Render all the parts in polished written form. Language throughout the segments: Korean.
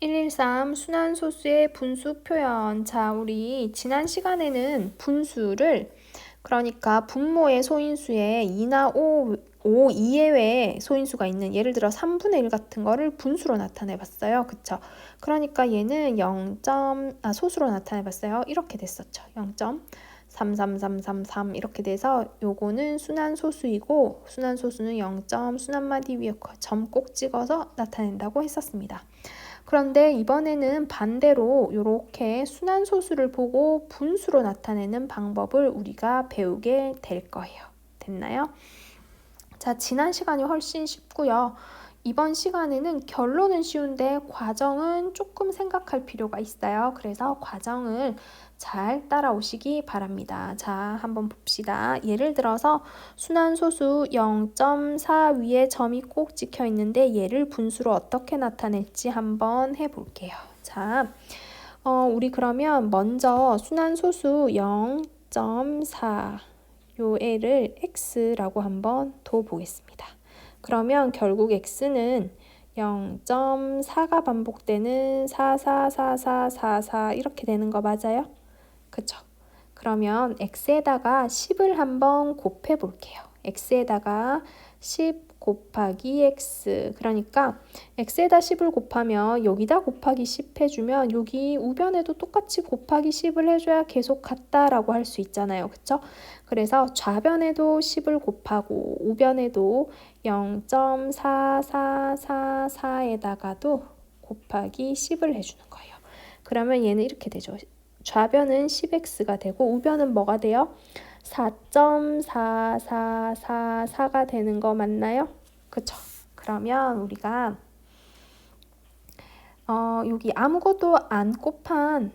113 순환소수의 분수 표현. 자, 우리 지난 시간에는 분수를 그러니까 분모의 소인수에 2나 5 이외에 소인수가 있는 예를 들어 3분의 1 같은 거를 분수로 나타내 봤어요. 그쵸? 그러니까 얘는 소수로 나타내 봤어요. 이렇게 됐었죠. 0.33333 이렇게 돼서 요거는 순환소수이고 순환소수는 0점 순환마디 위에 점 꼭 찍어서 나타낸다고 했었습니다. 그런데 이번에는 반대로 이렇게 순환소수를 보고 분수로 나타내는 방법을 우리가 배우게 될 거예요. 됐나요? 자, 지난 시간이 훨씬 쉽고요. 이번 시간에는 결론은 쉬운데 과정은 조금 생각할 필요가 있어요. 그래서 과정을 잘 따라오시기 바랍니다. 자, 한번 봅시다. 예를 들어서 순환소수 0.4 위에 점이 꼭 찍혀 있는데 얘를 분수로 어떻게 나타낼지 한번 해볼게요. 자, 우리 그러면 먼저 순환소수 0.4 요 애를 x라고 한번 둬보겠습니다. 그러면 결국 x는 0.4가 반복되는 444444 이렇게 되는 거 맞아요? 그쵸? 그러면 x에다가 10을 한번 곱해 볼게요. x에다가 10 곱하기 x 그러니까 x에다 10을 곱하면 여기다 곱하기 10 해주면 여기 우변에도 똑같이 곱하기 10을 해줘야 계속 같다라고 할 수 있잖아요. 그쵸? 그래서 좌변에도 10을 곱하고 우변에도 0.4444에다가도 곱하기 10을 해주는 거예요. 그러면 얘는 이렇게 되죠. 좌변은 10x가 되고 우변은 뭐가 돼요? 4.4444가 되는 거 맞나요? 그쵸? 그러면 우리가 여기 아무것도 안 곱한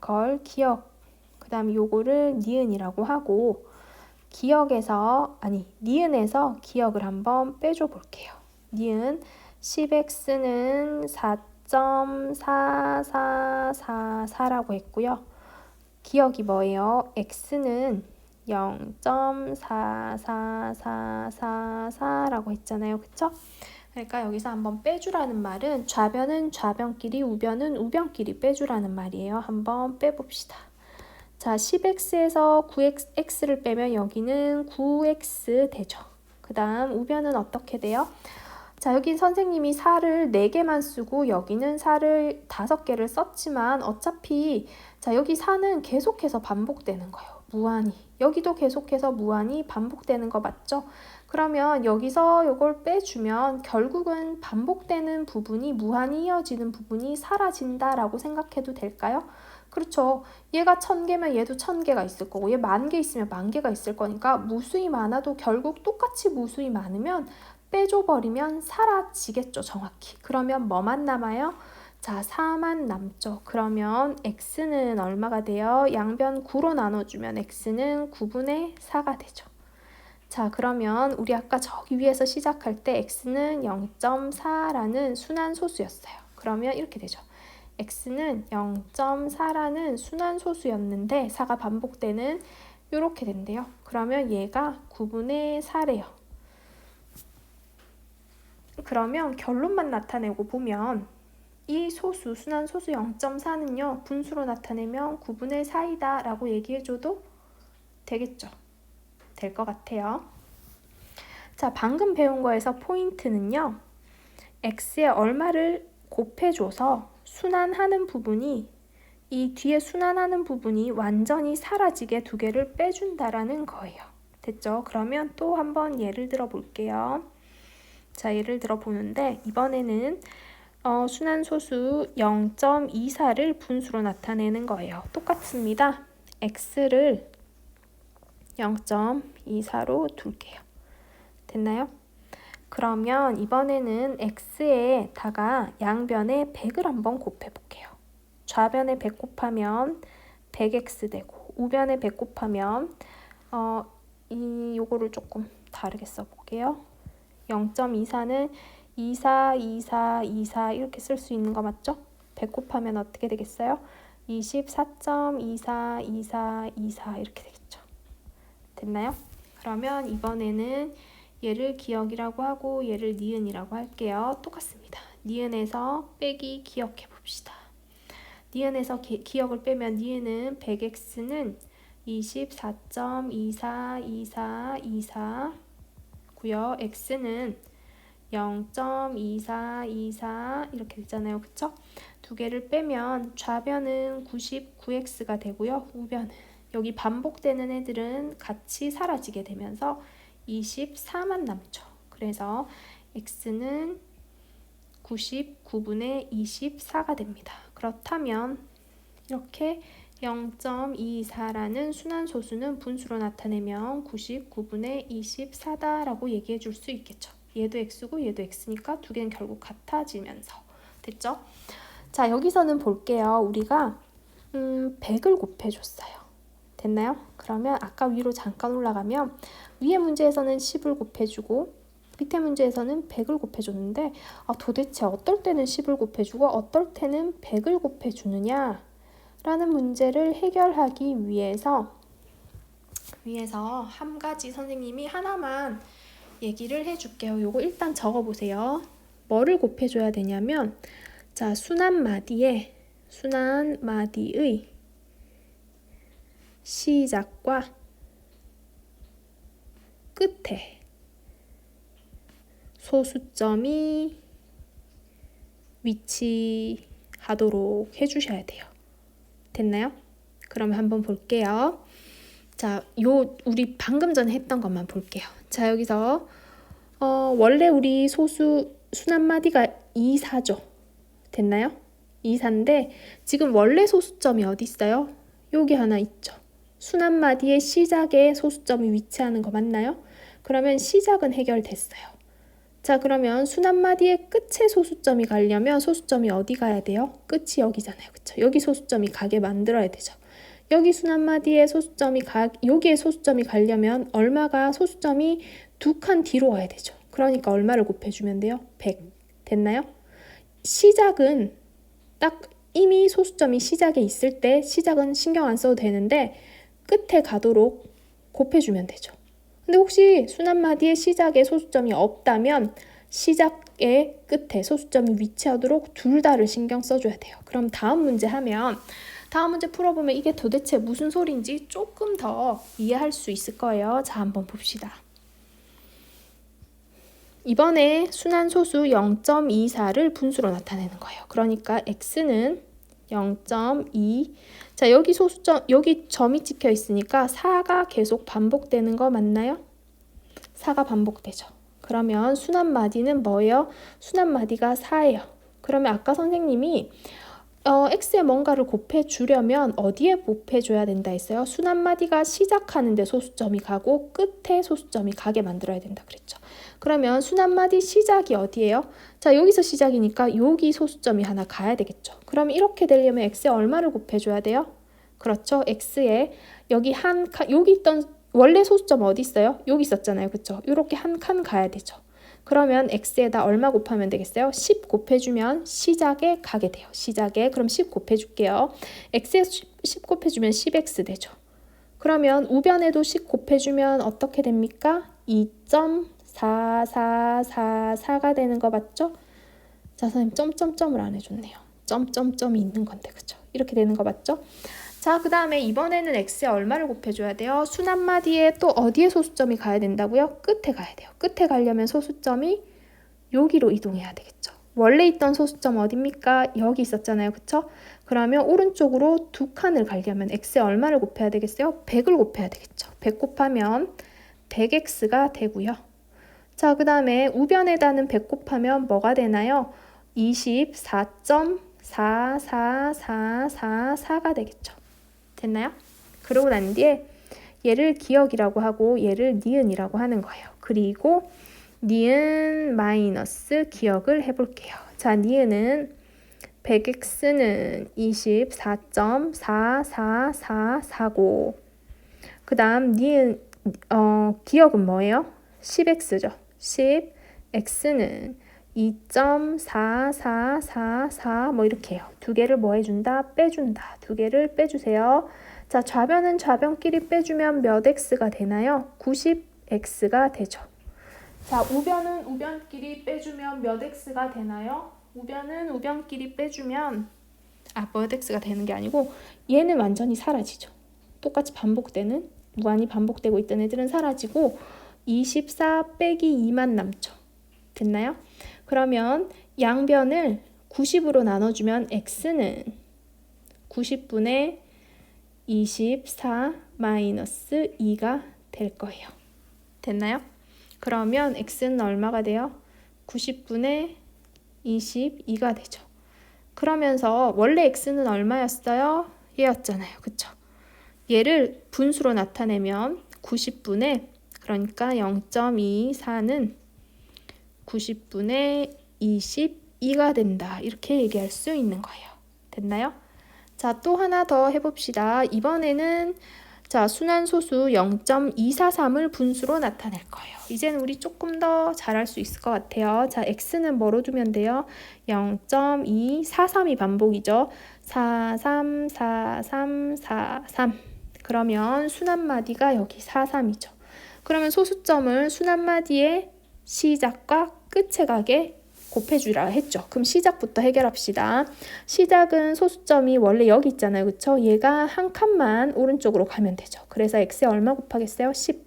걸 기억, 그 다음에 요거를 니은이라고 하고 니은에서 기억을 한번 빼줘 볼게요. 니은 10x는 4.4444라고 했고요. 기억이 뭐예요? x는 0.44444라고 했잖아요. 그쵸? 그러니까 여기서 한번 빼주라는 말은 좌변은 좌변끼리 우변은 우변끼리 빼주라는 말이에요. 한번 빼봅시다. 자, 10x에서 9x를 빼면 여기는 9x 되죠. 그 다음 우변은 어떻게 돼요? 자, 여기 선생님이 4를 4개만 쓰고 여기는 4를 5개를 썼지만 어차피 자, 여기 4는 계속해서 반복되는 거예요. 무한히. 여기도 계속해서 무한히 반복되는 거 맞죠? 그러면 여기서 이걸 빼주면 결국은 반복되는 부분이 무한히 이어지는 부분이 사라진다라고 생각해도 될까요? 그렇죠. 얘가 1000개면 얘도 1000개가 있을 거고 얘 10,000개 있으면 10,000개가 있을 거니까 무수히 많아도 결국 똑같이 무수히 많으면 빼줘버리면 사라지겠죠. 정확히. 그러면 뭐만 남아요? 자, 4만 남죠. 그러면 x는 얼마가 돼요? 양변 9로 나눠주면 x는 9분의 4가 되죠. 자, 그러면 우리 아까 저기 위에서 시작할 때 x는 0.4라는 순환소수였어요. 그러면 이렇게 되죠. x는 0.4라는 순환소수였는데 4가 반복되는 이렇게 된대요. 그러면 얘가 9분의 4래요. 그러면 결론만 나타내고 보면 이 소수, 순환소수 0.4는요. 분수로 나타내면 9분의 4이다 라고 얘기해줘도 되겠죠. 될 것 같아요. 자, 방금 배운 거에서 포인트는요. x에 얼마를 곱해줘서 순환하는 부분이 이 뒤에 순환하는 부분이 완전히 사라지게 두 개를 빼준다라는 거예요. 됐죠? 그러면 또 한번 예를 들어 볼게요. 자, 예를 들어 보는데 이번에는 순환소수 0.24를 분수로 나타내는 거예요. 똑같습니다. x를 0.24로 둘게요. 됐나요? 그러면 이번에는 x에다가 양변에 100을 한번 곱해볼게요. 좌변에 100 곱하면 100x 되고 우변에 100 곱하면 요거를 조금 다르게 써볼게요. 0.24는 24, 24, 24 이렇게 쓸 수 있는 거 맞죠? 100 곱하면 어떻게 되겠어요? 24.24, 24, 24 이렇게 되겠죠. 됐나요? 그러면 이번에는 얘를 기억이라고 하고 얘를 니은이라고 할게요. 똑같습니다. 니은에서 빼기 기억해 봅시다. 니은에서 기억을 빼면 니은은 100x는 24.242424 고요. x는 0.2424 이렇게 되잖아요. 그쵸? 두 개를 빼면 좌변은 99x가 되고요. 우변은 여기 반복되는 애들은 같이 사라지게 되면서 24만 남죠. 그래서 x는 99분의 24가 됩니다. 그렇다면 이렇게 0.24라는 순환소수는 분수로 나타내면 99분의 24다라고 얘기해 줄 수 있겠죠. 얘도 x고 얘도 x니까 두 개는 결국 같아지면서 됐죠? 자, 여기서는 볼게요. 우리가 100을 곱해줬어요. 됐나요? 그러면 아까 위로 잠깐 올라가면 위에 문제에서는 10을 곱해주고 밑에 문제에서는 100을 곱해줬는데 도대체 어떨 때는 10을 곱해주고 어떨 때는 100을 곱해주느냐 라는 문제를 해결하기 위해서 한 가지 선생님이 하나만 얘기를 해줄게요. 요거 일단 적어보세요. 뭐를 곱해줘야 되냐면 자, 순환마디의 시작과 끝에 소수점이 위치하도록 해주셔야 돼요. 됐나요? 그러면 한번 볼게요. 자, 우리 방금 전에 했던 것만 볼게요. 자, 여기서 원래 우리 순환마디가 2사죠. 됐나요? 2사인데 지금 원래 소수점이 어디 있어요? 여기 하나 있죠. 순환마디의 시작에 소수점이 위치하는 거 맞나요? 그러면 시작은 해결됐어요. 자, 그러면 순환마디의 끝에 소수점이 가려면 소수점이 어디 가야 돼요? 끝이 여기잖아요. 그쵸? 여기 소수점이 가게 만들어야 되죠. 여기 순환마디에 여기에 소수점이 가려면 소수점이 2칸 뒤로 와야 되죠. 그러니까 얼마를 곱해주면 돼요? 100. 됐나요? 시작은 딱 이미 소수점이 시작에 있을 때 시작은 신경 안 써도 되는데 끝에 가도록 곱해주면 되죠. 근데 혹시 순환마디의 시작에 소수점이 없다면 시작의 끝에 소수점이 위치하도록 둘 다를 신경 써줘야 돼요. 그럼 다음 문제 풀어보면 이게 도대체 무슨 소리인지 조금 더 이해할 수 있을 거예요. 자, 한번 봅시다. 이번에 순환소수 0.24를 분수로 나타내는 거예요. 그러니까 x는 0.2. 자, 여기 여기 점이 찍혀 있으니까 4가 계속 반복되는 거 맞나요? 4가 반복되죠. 그러면 순환마디는 뭐예요? 순환마디가 4예요. 그러면 아까 선생님이 x에 뭔가를 곱해주려면 어디에 곱해줘야 된다 했어요? 순환마디가 시작하는데 소수점이 가고 끝에 소수점이 가게 만들어야 된다 그랬죠. 그러면 순환마디 시작이 어디예요? 자, 여기서 시작이니까 여기 소수점이 하나 가야 되겠죠. 그럼 이렇게 되려면 x에 얼마를 곱해줘야 돼요? 그렇죠. x에 여기 있던 원래 소수점 어디 있어요? 여기 있었잖아요. 그렇죠? 이렇게 한 칸 가야 되죠. 그러면 x에다 얼마 곱하면 되겠어요? 10 곱해주면 시작에 가게 돼요. 시작에. 그럼 10 곱해줄게요. x에 10 곱해주면 10x 되죠. 그러면 우변에도 10 곱해주면 어떻게 됩니까? 2.4444가 되는 거 맞죠? 자, 선생님 점점점을 안 해줬네요. 점점점이 있는 건데 그죠? 이렇게 되는 거 맞죠? 자, 그 다음에 이번에는 x에 얼마를 곱해줘야 돼요? 순환마디에 또 어디에 소수점이 가야 된다고요? 끝에 가야 돼요. 끝에 가려면 소수점이 여기로 이동해야 되겠죠. 원래 있던 소수점 어딥니까? 여기 있었잖아요. 그쵸? 그러면 오른쪽으로 2칸을 가려면 x에 얼마를 곱해야 되겠어요? 100을 곱해야 되겠죠. 100 곱하면 100x가 되고요. 자, 그 다음에 우변에다는 100 곱하면 뭐가 되나요? 24.44444가 되겠죠. 됐나요? 그러고 난 뒤에 얘를 기억이라고 하고 얘를 니은이라고 하는 거예요. 그리고 니은 마이너스 기억을 해볼게요. 자, 니은은 100x는 24.44445. 그 다음 니은 기억은 뭐예요? 10x죠. 10. x는 2.4444 뭐 이렇게 해요. 두 개를 뭐 해준다? 빼준다. 두 개를 빼주세요. 자, 좌변은 좌변끼리 빼주면 몇 x가 되나요? 90x가 되죠. 자, 우변은 우변끼리 빼주면 몇 x가 되나요? 우변은 우변끼리 빼주면 버텍스가 되는 게 아니고 얘는 완전히 사라지죠. 똑같이 반복되는 무한히 반복되고 있던 애들은 사라지고 24 빼기 2만 남죠. 됐나요? 그러면 양변을 90으로 나눠주면 x는 90분의 24 마이너스 2가 될 거예요. 됐나요? 그러면 x는 얼마가 돼요? 90분의 22가 되죠. 그러면서 원래 x는 얼마였어요? 얘였잖아요. 그쵸? 얘를 분수로 나타내면 90분의 그러니까 0.24는 90분의 22가 된다. 이렇게 얘기할 수 있는 거예요. 됐나요? 자, 또 하나 더 해봅시다. 이번에는 자, 순환소수 0.243을 분수로 나타낼 거예요. 이제는 우리 조금 더 잘할 수 있을 것 같아요. 자, x는 뭐로 두면 돼요? 0.243이 반복이죠. 43, 43, 43. 그러면 순환마디가 여기 43이죠. 그러면 소수점을 순환마디의 시작과 끝에 가게 곱해주라 했죠. 그럼 시작부터 해결합시다. 시작은 소수점이 원래 여기 있잖아요. 그쵸? 얘가 한 칸만 오른쪽으로 가면 되죠. 그래서 x에 얼마 곱하겠어요? 10.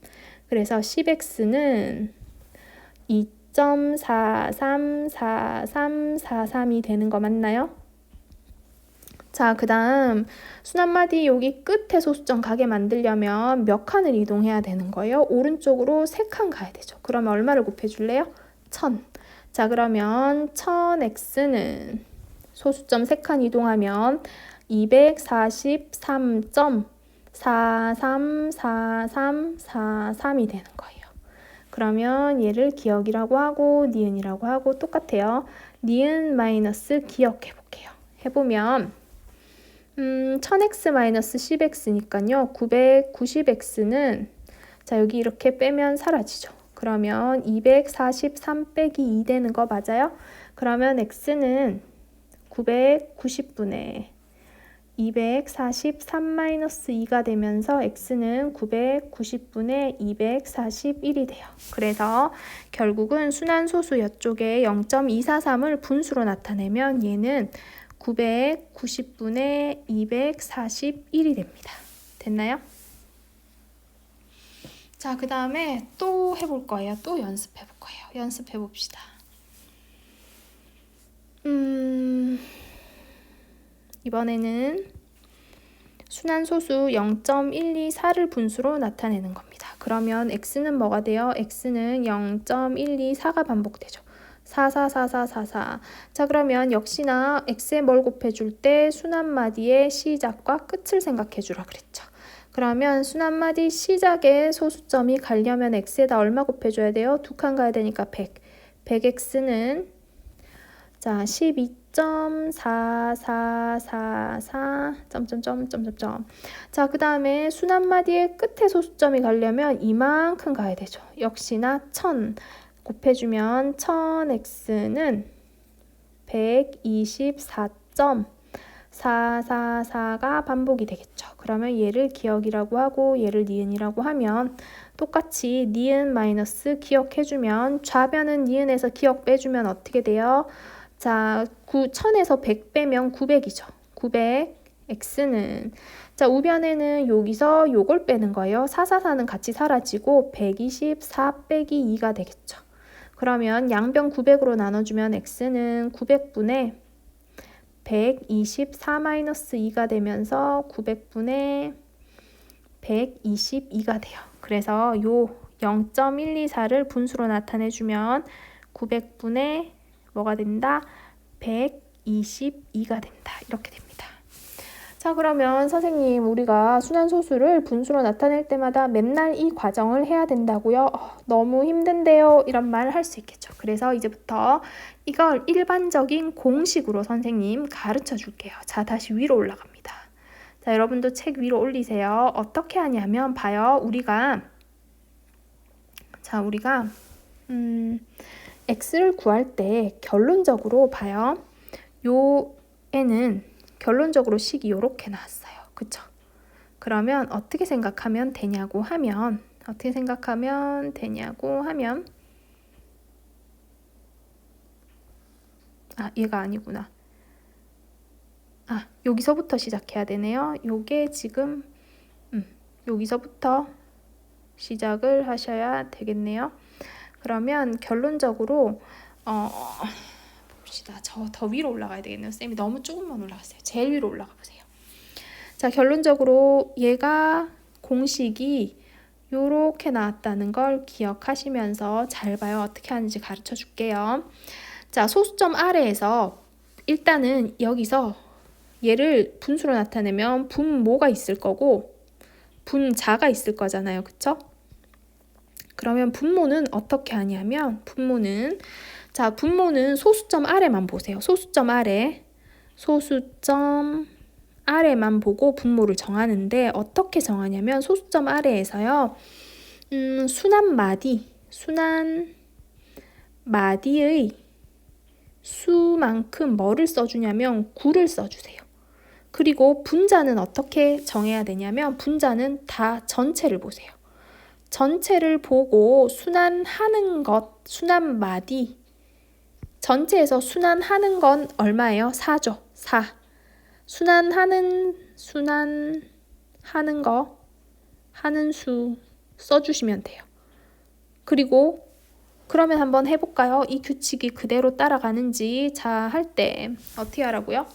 그래서 10x는 2.434343이 되는 거 맞나요? 자, 그 다음 순환마디 여기 끝에 소수점 가게 만들려면 몇 칸을 이동해야 되는 거예요? 오른쪽으로 3칸 가야 되죠. 그러면 얼마를 곱해줄래요? 1000. 자, 그러면 1000x는 소수점 3칸 이동하면 243.434343이 되는 거예요. 그러면 얘를 기억이라고 하고 니은이라고 하고 똑같아요. 니은 마이너스 기억해 볼게요. 해보면 1000x-10x니까요. 990x는 자, 여기 이렇게 빼면 사라지죠. 그러면 243 빼기 2 되는 거 맞아요? 그러면 x는 990분의 243-2가 되면서 x는 990분의 241이 돼요. 그래서 결국은 순환소수 이쪽에 0.243을 분수로 나타내면 얘는 990분의 241이 됩니다. 됐나요? 자, 그 다음에 또 해볼 거예요. 또 연습해 볼 거예요. 연습해 봅시다. 이번에는 순환소수 0.124를 분수로 나타내는 겁니다. 그러면 x는 뭐가 돼요? x는 0.124가 반복되죠. 444444. 자, 그러면 역시나 x에 뭘 곱해줄 때 순환마디의 시작과 끝을 생각해 주라 그랬죠. 그러면 순환마디 시작에 소수점이 가려면 x에다 얼마 곱해줘야 돼요? 2칸 가야 되니까 100. 100x는 자 12.4444 자, 그 다음에 순환마디의 끝에 소수점이 가려면 이만큼 가야 되죠. 역시나 1000 곱해주면 1000x는 124.444가 반복이 되겠죠. 그러면 얘를 기억이라고 하고 얘를 니은이라고 하면 똑같이 니은 마이너스 기억해주면 좌변은 니은에서 기억 빼주면 어떻게 돼요? 자, 1000에서 100 빼면 900이죠. 900 x는 자, 우변에는 여기서 요걸 빼는 거예요. 444는 같이 사라지고 124 빼기 2가 되겠죠. 그러면 양변 900으로 나눠주면 x는 900분의 124-2가 되면서 900분의 122가 돼요. 그래서 요 0.124를 분수로 나타내주면 900분의 뭐가 된다? 122가 된다. 이렇게 됩니다. 자, 그러면 선생님 우리가 순환소수를 분수로 나타낼 때마다 맨날 이 과정을 해야 된다고요? 너무 힘든데요? 이런 말 할 수 있겠죠. 그래서 이제부터 이걸 일반적인 공식으로 선생님 가르쳐 줄게요. 자, 다시 위로 올라갑니다. 자, 여러분도 책 위로 올리세요. 어떻게 하냐면 봐요. 우리가 x를 구할 때 결론적으로 봐요. 요 애는 결론적으로 식이 이렇게 나왔어요. 그쵸? 그러면 어떻게 생각하면 되냐고 하면 얘가 아니구나. 여기서부터 시작해야 되네요. 요게 지금 여기서부터 시작을 하셔야 되겠네요. 그러면 결론적으로 봅시다. 저 더 위로 올라가야 되겠네요. 쌤이 너무 조금만 올라갔어요. 제일 위로 올라가 보세요. 자, 결론적으로 얘가 공식이 요렇게 나왔다는 걸 기억하시면서 잘 봐요. 어떻게 하는지 가르쳐 줄게요. 자, 소수점 아래에서 일단은 여기서 얘를 분수로 나타내면 분모가 있을 거고 분자가 있을 거잖아요. 그쵸? 그러면 분모는 어떻게 하냐면 분모는 소수점 아래만 보세요. 소수점 아래만 보고 분모를 정하는데 어떻게 정하냐면 소수점 아래에서요. 순한 마디의 수만큼 뭐를 써주냐면 9를 써주세요. 그리고 분자는 어떻게 정해야 되냐면 분자는 다 전체를 보세요. 전체를 보고 순환하는 것, 순환 마디 전체에서 순환하는 건 얼마예요? 4죠. 4. 순환하는 거 하는 수 써주시면 돼요. 그리고 그러면 한번 해볼까요? 이 규칙이 그대로 따라가는지. 자, 할 때 어떻게 하라고요?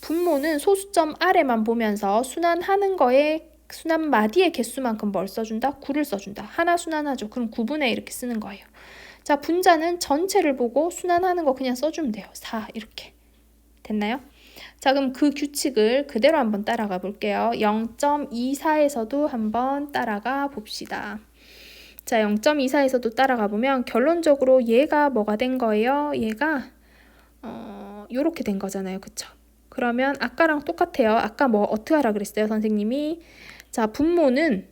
분모는 소수점 아래만 보면서 순환하는 거에 순환 마디의 개수만큼 뭘 써준다? 9를 써준다. 하나 순환하죠. 그럼 9분의 이렇게 쓰는 거예요. 자, 분자는 전체를 보고 순환하는 거 그냥 써주면 돼요. 4 이렇게. 됐나요? 자, 그럼 그 규칙을 그대로 한번 따라가 볼게요. 0.24에서도 한번 따라가 봅시다. 자, 0.24에서도 따라가 보면 결론적으로 얘가 뭐가 된 거예요? 얘가 요렇게 된 거잖아요. 그쵸? 그러면 아까랑 똑같아요. 아까 뭐 어떻게 하라 그랬어요, 선생님이? 자, 분모는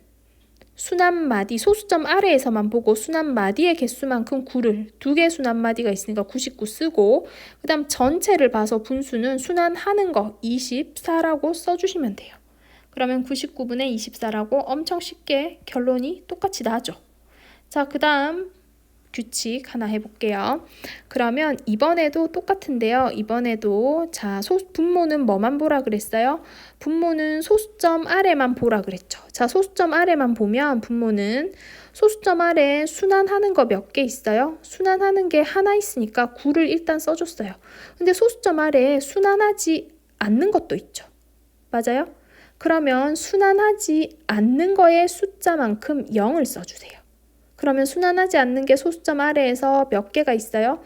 순환 마디 소수점 아래에서만 보고 순환 마디의 개수만큼 9를 2개 순환 마디가 있으니까 99 쓰고 그 다음 전체를 봐서 분수는 순환하는 거 24라고 써주시면 돼요. 그러면 99분의 24라고 엄청 쉽게 결론이 똑같이 나죠. 자, 그 다음 규칙 하나 해볼게요. 그러면 이번에도 똑같은데요. 이번에도 자, 분모는 뭐만 보라 그랬어요? 분모는 소수점 아래만 보라 그랬죠. 자, 소수점 아래만 보면 분모는 소수점 아래에 순환하는 거 몇 개 있어요? 순환하는 게 하나 있으니까 9를 일단 써줬어요. 근데 소수점 아래에 순환하지 않는 것도 있죠. 맞아요? 그러면 순환하지 않는 거의 숫자만큼 0을 써주세요. 그러면 순환하지 않는 게 소수점 아래에서 몇 개가 있어요?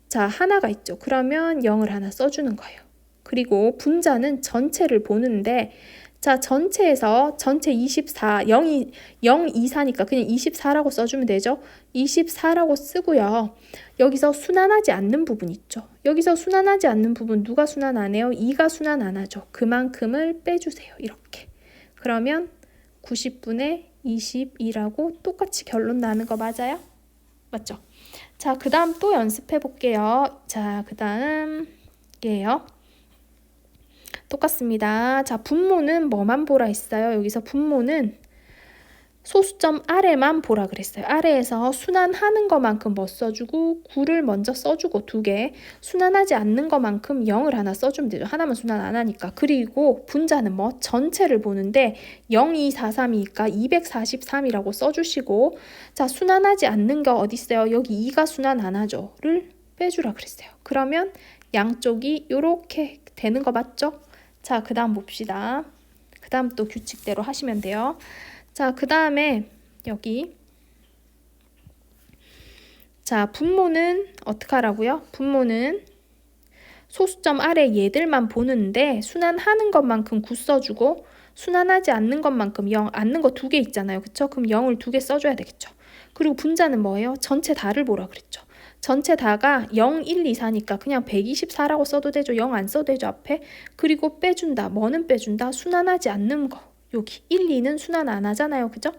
자, 하나가 있죠. 그러면 0을 하나 써주는 거예요. 그리고 분자는 전체를 보는데 자, 전체에서 전체 24, 0, 24니까 그냥 24라고 써주면 되죠. 24라고 쓰고요. 여기서 순환하지 않는 부분 있죠. 여기서 순환하지 않는 부분 누가 순환 안 해요? 2가 순환 안 하죠. 그만큼을 빼주세요. 이렇게. 그러면 90분의 22라고 똑같이 결론 나는 거 맞아요? 맞죠? 자, 그 다음 또 연습해 볼게요. 자, 그 다음 예요. 똑같습니다. 자, 분모는 뭐만 보라 했어요? 여기서 분모는 소수점 아래만 보라 그랬어요. 아래에서 순환하는 것만큼 뭐 써주고 9를 먼저 써주고 2개 순환하지 않는 것만큼 0을 하나 써주면 되죠. 하나만 순환 안 하니까. 그리고 분자는 뭐 전체를 보는데 0, 2, 4, 3이니까 243이라고 써주시고 자, 순환하지 않는 거 어디 있어요? 여기 2가 순환 안 하죠.를 빼주라 그랬어요. 그러면 양쪽이 이렇게 되는 거 맞죠? 자, 그 다음 봅시다. 그 다음 또 규칙대로 하시면 돼요. 자, 그 다음에 여기 자, 분모는 어떻게 하라고요? 분모는 소수점 아래 얘들만 보는데 순환하는 것만큼 9 써주고 순환하지 않는 것만큼 0, 않는 거 2개 있잖아요. 그쵸? 그럼 0을 2개 써줘야 되겠죠. 그리고 분자는 뭐예요? 전체 다를 보라 그랬죠. 전체 다가 0, 1, 2, 4니까 그냥 124라고 써도 되죠. 0 안 써도 되죠, 앞에. 그리고 빼준다. 뭐는 빼준다? 순환하지 않는 거. 여기 1, 2는 순환 안 하잖아요. 그죠?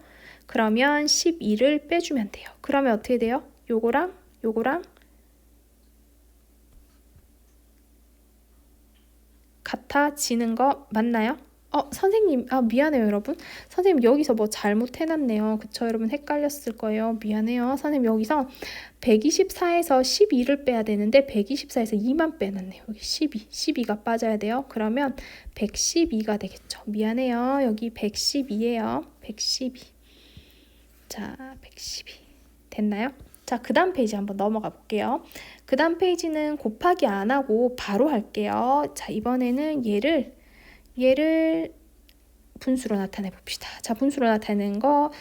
그러면 12를 빼주면 돼요. 그러면 어떻게 돼요? 요거랑 같아지는 거 맞나요? 선생님, 미안해요, 여러분. 선생님, 여기서 뭐 잘못해놨네요. 그쵸, 여러분? 헷갈렸을 거예요. 미안해요. 선생님, 여기서 124에서 12를 빼야 되는데, 124에서 2만 빼놨네요. 여기 12가 빠져야 돼요. 그러면 112가 되겠죠. 미안해요. 여기 112예요. 112. 자, 112. 됐나요? 자, 그 다음 페이지 한번 넘어가 볼게요. 그 다음 페이지는 곱하기 안 하고 바로 할게요. 자, 이번에는 얘를 분수로 나타내 봅시다. 자, 분수로 나타내는 거,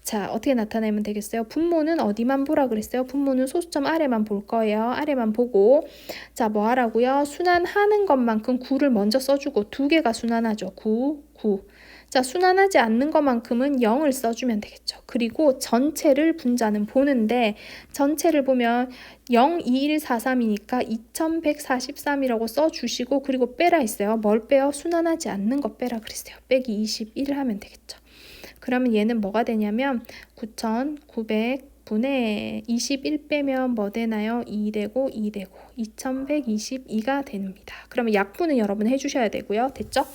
자, 어떻게 나타내면 되겠어요? 분모는 어디만 보라 그랬어요? 분모는 소수점 아래만 볼 거예요. 아래만 보고, 자, 뭐 하라고요? 순환하는 것만큼 9를 먼저 써주고, 두 개가 순환하죠. 9. 자, 순환하지 않는 것만큼은 0을 써주면 되겠죠. 그리고 전체를 분자는 보는데, 전체를 보면 0, 2, 1, 4, 3이니까 2143이라고 써주시고, 그리고 빼라 했어요. 뭘 빼요? 순환하지 않는 거 빼라 그랬어요. 빼기 21 하면 되겠죠. 그러면 얘는 뭐가 되냐면 9900분의 21 빼면 뭐 되나요? 2 되고 2122가 됩니다. 그러면 약분은 여러분 해주셔야 되고요. 됐죠?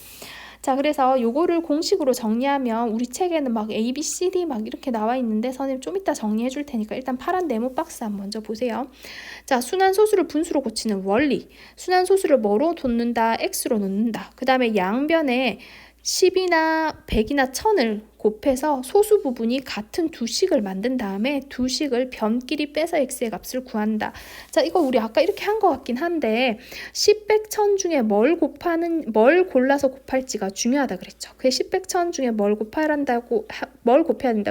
자, 그래서 요거를 공식으로 정리하면 우리 책에는 막 A, B, C, D 막 이렇게 나와 있는데 선생님 좀 이따 정리해 줄 테니까 일단 파란 네모 박스 한번 먼저 보세요. 자, 순환소수를 분수로 고치는 원리. 순환소수를 뭐로 돋는다? X로 놓는다. 그 다음에 양변에 10이나 100이나 1000을 곱해서 소수 부분이 같은 두 식을 만든 다음에 두 식을 변끼리 빼서 x의 값을 구한다. 자, 이거 우리 아까 이렇게 한 것 같긴 한데 10, 100, 1000 중에 뭘 골라서 곱할지가 중요하다 그랬죠. 그 10, 100, 1000 중에 뭘 곱해야 된다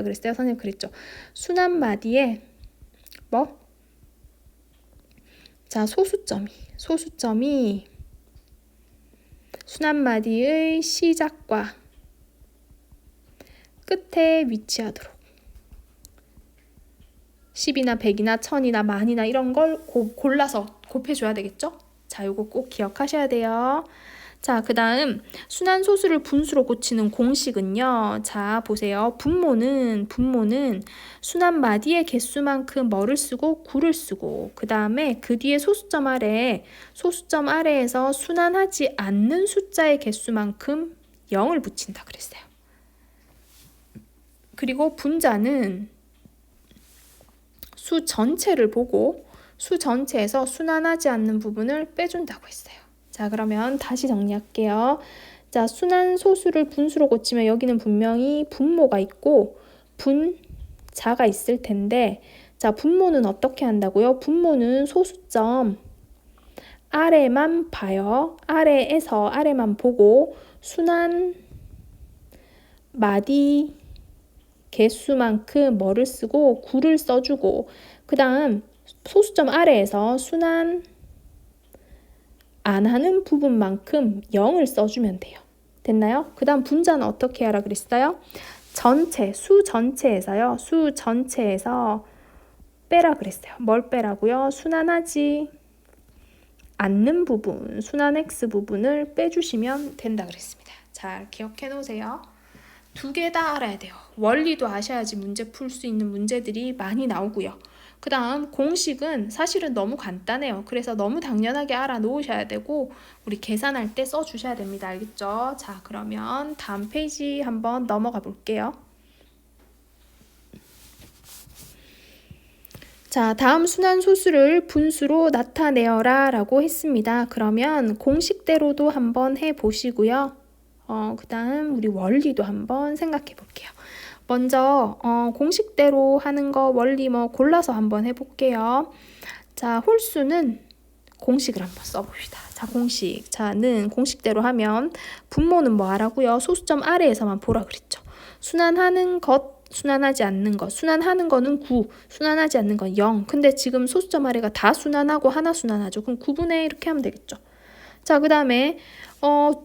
그랬어요. 선생님 그랬죠. 순환마디에 뭐? 자, 소수점이 순환마디의 시작과 끝에 위치하도록 10이나 100이나 1000이나 만이나 이런 걸 골라서 곱해줘야 되겠죠? 자, 요거 꼭 기억하셔야 돼요. 자, 그 다음 순환소수를 분수로 고치는 공식은요. 자, 보세요. 분모는 순환마디의 개수만큼 뭐를 쓰고 9를 쓰고 그 다음에 그 뒤에 소수점 아래에서 순환하지 않는 숫자의 개수만큼 0을 붙인다 그랬어요. 그리고 분자는 수 전체를 보고 수 전체에서 순환하지 않는 부분을 빼준다고 했어요. 자, 그러면 다시 정리할게요. 자, 순환소수를 분수로 고치면 여기는 분명히 분모가 있고 분자가 있을 텐데, 자, 분모는 어떻게 한다고요? 분모는 소수점 아래만 봐요. 아래만 보고 순환 마디 개수만큼 뭐를 쓰고 9를 써주고 그 다음 소수점 아래에서 순환 안 하는 부분만큼 0을 써주면 돼요. 됐나요? 그 다음 분자는 어떻게 하라 그랬어요? 수 전체에서 빼라 그랬어요. 뭘 빼라고요? 순환하지 않는 부분, 순환 X 부분을 빼주시면 된다 그랬습니다. 잘 기억해 놓으세요. 두 개 다 알아야 돼요. 원리도 아셔야지 문제 풀 수 있는 문제들이 많이 나오고요. 그 다음 공식은 사실은 너무 간단해요. 그래서 너무 당연하게 알아놓으셔야 되고 우리 계산할 때 써주셔야 됩니다. 알겠죠? 자, 그러면 다음 페이지 한번 넘어가 볼게요. 자, 다음 순환소수를 분수로 나타내어라 라고 했습니다. 그러면 공식대로도 한번 해보시고요. 그 다음 우리 원리도 한번 생각해 볼게요. 먼저 공식대로 하는 거 원리 골라서 한번 해볼게요. 자, 홀수는 공식을 한번 써봅시다. 자, 는 공식대로 하면 분모는 뭐 하라고요? 소수점 아래에서만 보라 그랬죠. 순환하는 것, 순환하지 않는 것. 순환하는 거는 9, 순환하지 않는 건 0. 근데 지금 소수점 아래가 다 순환하고 하나 순환하죠. 그럼 9분의 이렇게 하면 되겠죠. 자, 그 다음에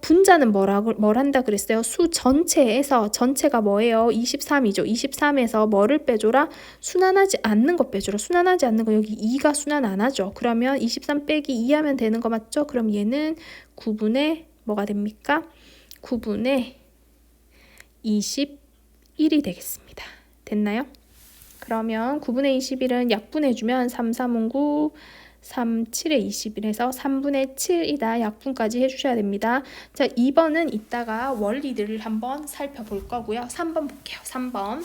분자는 뭘 한다 그랬어요? 수 전체에서, 전체가 뭐예요? 23이죠. 23에서 뭐를 빼줘라? 순환하지 않는 거 빼줘라. 순환하지 않는 거 여기 2가 순환 안 하죠. 그러면 23 빼기 2 하면 되는 거 맞죠? 그럼 얘는 9분의 뭐가 됩니까? 9분의 21이 되겠습니다. 됐나요? 그러면 9분의 21은 약분해주면 3, 3은 9, 3, 7에 21에서 3분의 7이다. 약분까지 해주셔야 됩니다. 자, 2번은 이따가 원리들을 한번 살펴볼 거고요. 3번 볼게요. 3번.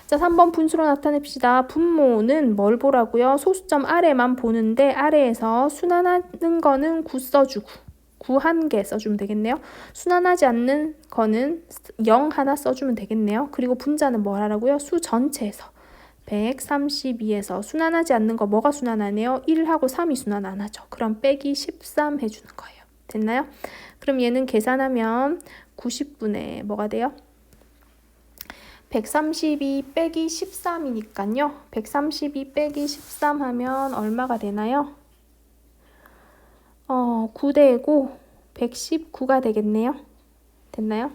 자, 3번 분수로 나타냅시다. 분모는 뭘 보라고요? 소수점 아래만 보는데 아래에서 순환하는 거는 9 써주고 9 한 개 써주면 되겠네요. 순환하지 않는 거는 0 하나 써주면 되겠네요. 그리고 분자는 뭘 하라고요? 수 전체에서 132에서 순환하지 않는 거 뭐가 순환하네요? 1하고 3이 순환 안 하죠. 그럼 빼기 13 해주는 거예요. 됐나요? 그럼 얘는 계산하면 90분의 뭐가 돼요? 132 빼기 13이니까요. 132 빼기 13 하면 얼마가 되나요? 9대고 119가 되겠네요. 됐나요?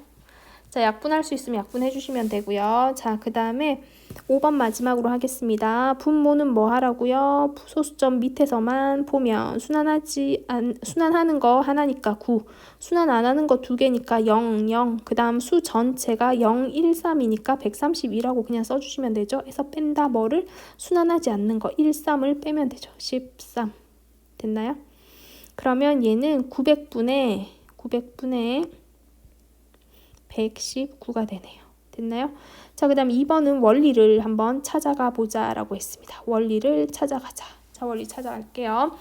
자, 약분할 수 있으면 약분해 주시면 되고요. 자, 그 다음에 5번 마지막으로 하겠습니다. 분모는 뭐 하라고요? 소수점 밑에서만 보면 순환하는 거 하나니까 9, 순환 안 하는 거 2개니까 0, 0, 그 다음 수 전체가 0, 1, 3이니까 132라고 그냥 써주시면 되죠. 해서 뺀다 뭐를? 순환하지 않는 거 1, 3을 빼면 되죠. 13. 됐나요? 그러면 얘는 900분의 119가 되네요. 됐나요? 자, 그 다음 2번은 원리를 한번 찾아가 보자 라고 했습니다. 원리를 찾아가자. 자, 원리 찾아갈게요.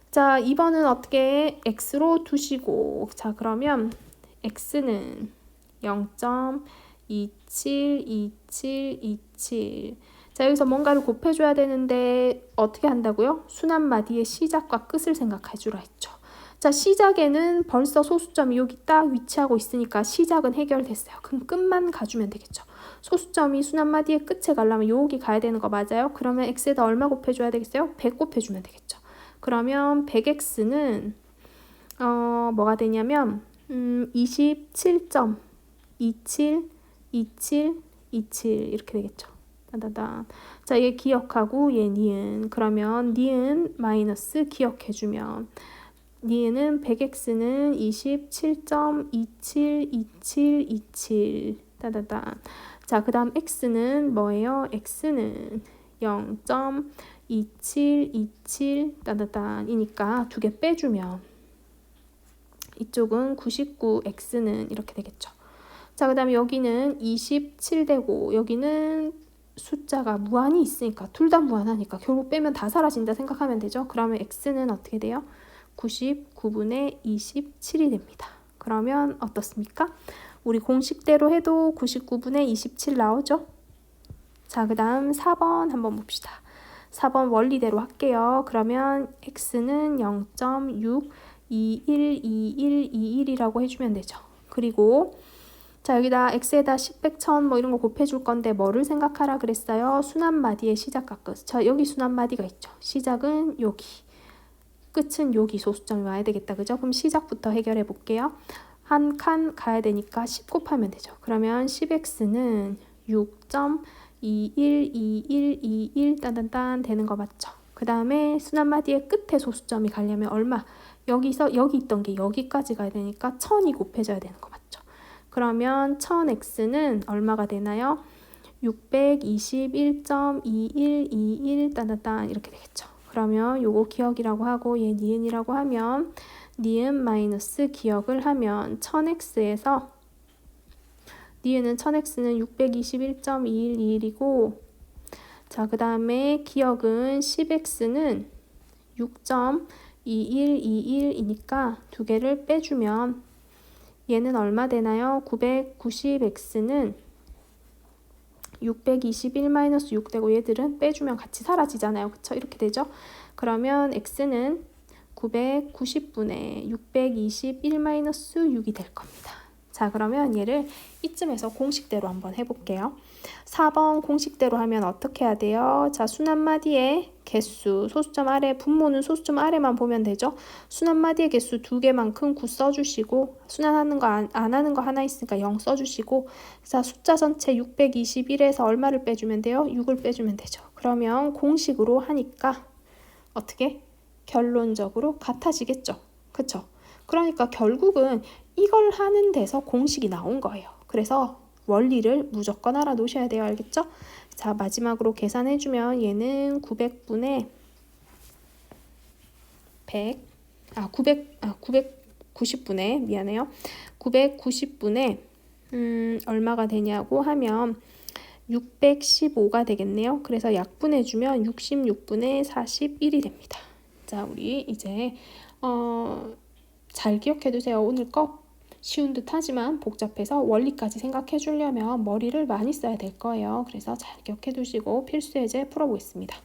자, 2번은 어떻게 x로 두시고, 자, 그러면 x는 0.272727. 자, 여기서 뭔가를 곱해줘야 되는데 어떻게 한다고요? 순환마디의 시작과 끝을 생각해 주라 했죠. 자, 시작에는 벌써 소수점이 여기 딱 위치하고 있으니까 시작은 해결됐어요. 그럼 끝만 가주면 되겠죠. 소수점이 순환마디의 끝에 가려면 여기 가야 되는 거 맞아요? 그러면 x에다 얼마 곱해줘야 되겠어요? 100 곱해주면 되겠죠. 그러면 100x는 뭐가 되냐면 27.272727 이렇게 되겠죠. 따다단. 자, 얘 기억하고 얘 니은. 그러면 니은 마이너스 기억해주면 니은은 100x는 27.272727 따다단. 자, 그 다음 x는 뭐예요? x는 0.2727 따다단 이니까 2개 빼주면 이쪽은 99x는 이렇게 되겠죠. 자, 그 다음에 여기는 27되고 여기는 숫자가 무한히 있으니까 둘 다 무한하니까 결국 빼면 다 사라진다 생각하면 되죠. 그러면 x는 어떻게 돼요? 99분의 27이 됩니다. 그러면 어떻습니까? 우리 공식대로 해도 99분의 27 나오죠? 자, 그 다음 4번 한번 봅시다. 4번 원리대로 할게요. 그러면 x는 0.6212121이라고 해주면 되죠. 그리고 자, 여기다 x에다 10, 100, 1000 뭐 이런 거 곱해줄 건데 뭐를 생각하라 그랬어요? 순환마디의 시작과 끝. 자, 여기 순환마디가 있죠. 시작은 여기. 끝은 여기 소수점이 와야 되겠다. 그죠? 그럼 시작부터 해결해 볼게요. 한 칸 가야 되니까 10 곱하면 되죠. 그러면 10x는 6.212121 딴딴딴 되는 거 맞죠? 그 다음에 순환마디의 끝에 소수점이 가려면 얼마? 여기서 여기 있던 게 여기까지 가야 되니까 1000이 곱해져야 되는 거 맞죠? 그러면 1000x는 얼마가 되나요? 621.2121 딴딴딴 이렇게 되겠죠. 그러면 요거 기억이라고 하고 얘 니은이라고 하면 니은 마이너스 기억을 하면 1000x에서 니은은 1000x는 621.2121이고 자, 그 다음에 기억은 10x는 6.2121이니까 두 개를 빼주면 얘는 얼마 되나요? 990x는 621-6 되고 얘들은 빼주면 같이 사라지잖아요. 그쵸? 이렇게 되죠? 그러면 x는 990분의 621-6이 될 겁니다. 자, 그러면 얘를 이쯤에서 공식대로 한번 해볼게요. 4번 공식대로 하면 어떻게 해야 돼요? 자, 순환마디의 개수, 소수점 아래, 분모는 소수점 아래만 보면 되죠. 순환마디의 개수 2개만큼 9 써주시고 순환하는 거 안 하는 거 하나 있으니까 0 써주시고 자, 숫자 전체 621에서 얼마를 빼주면 돼요? 6을 빼주면 되죠. 그러면 공식으로 하니까 어떻게? 결론적으로 같아지겠죠. 그쵸? 그러니까 결국은 이걸 하는 데서 공식이 나온 거예요. 그래서 원리를 무조건 알아놓으셔야 돼요. 알겠죠? 자, 마지막으로 계산해주면 얘는 900분의 990분의 미안해요. 990분의 얼마가 되냐고 하면 615가 되겠네요. 그래서 약분해주면 66분의 41이 됩니다. 자, 우리 이제 잘 기억해두세요. 오늘 거 쉬운 듯 하지만 복잡해서 원리까지 생각해 주려면 머리를 많이 써야 될 거예요. 그래서 잘 기억해 두시고 필수 예제 풀어보겠습니다.